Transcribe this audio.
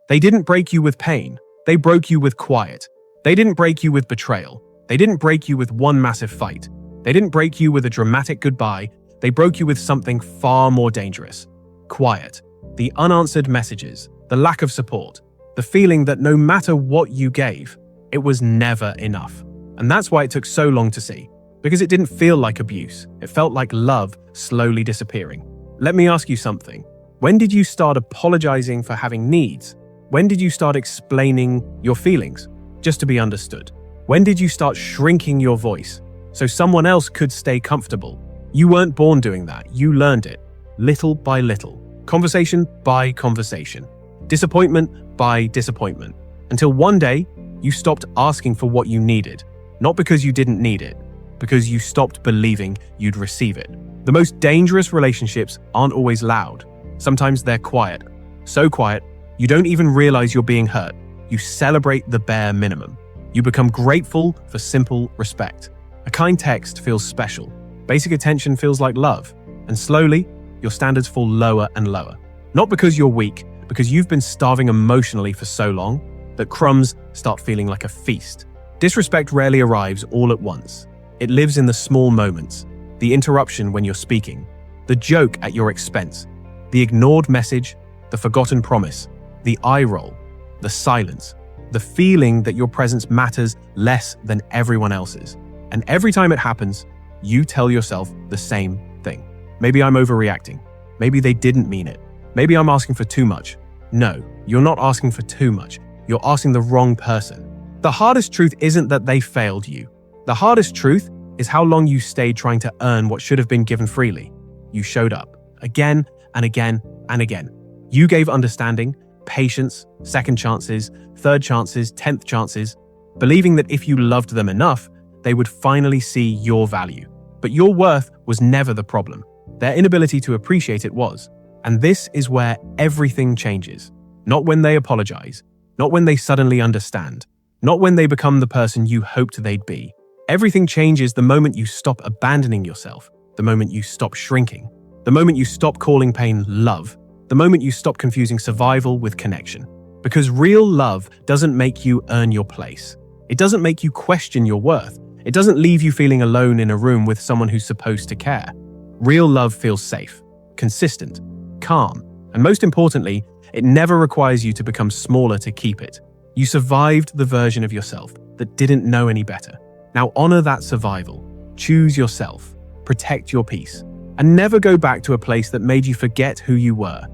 They didn't break you with pain. They broke you with quiet. They didn't break you with betrayal. They didn't break you with one massive fight. They didn't break you with a dramatic goodbye. They broke you with something far more dangerous. Quiet. The unanswered messages. The lack of support. The feeling that no matter what you gave, it was never enough. And that's why it took so long to see. Because it didn't feel like abuse. It felt like love slowly disappearing. Let me ask you something. When did you start apologizing for having needs? When did you start explaining your feelings just to be understood? When did you start shrinking your voice so someone else could stay comfortable? You weren't born doing that. You learned it, little by little, conversation by conversation, disappointment by disappointment, until one day you stopped asking for what you needed, not because you didn't need it, because you stopped believing you'd receive it. The most dangerous relationships aren't always loud. Sometimes they're quiet, so quiet you don't even realize you're being hurt. You celebrate the bare minimum. You become grateful for simple respect. A kind text feels special. Basic attention feels like love. And slowly, your standards fall lower and lower. Not because you're weak, because you've been starving emotionally for so long that crumbs start feeling like a feast. Disrespect rarely arrives all at once. It lives in the small moments. The interruption when you're speaking. The joke at your expense. The ignored message. The forgotten promise. The eye roll. The silence. The feeling that your presence matters less than everyone else's. And every time it happens, you tell yourself the same thing. Maybe I'm overreacting. Maybe they didn't mean it. Maybe I'm asking for too much. No, you're not asking for too much. You're asking the wrong person. The hardest truth isn't that they failed you. The hardest truth is how long you stayed trying to earn what should have been given freely. You showed up again and again and again. You gave understanding, patience, second chances, third chances, 10th chances, believing that if you loved them enough, they would finally see your value. But your worth was never the problem. Their inability to appreciate it was. And this is where everything changes. Not when they apologize, not when they suddenly understand, not when they become the person you hoped they'd be. Everything changes the moment you stop abandoning yourself, the moment you stop shrinking, the moment you stop calling pain love, the moment you stop confusing survival with connection. Because real love doesn't make you earn your place. It doesn't make you question your worth. It doesn't leave you feeling alone in a room with someone who's supposed to care. Real love feels safe, consistent, calm, and most importantly, it never requires you to become smaller to keep it. You survived the version of yourself that didn't know any better. Now honor that survival. Choose yourself. Protect your peace. And never go back to a place that made you forget who you were.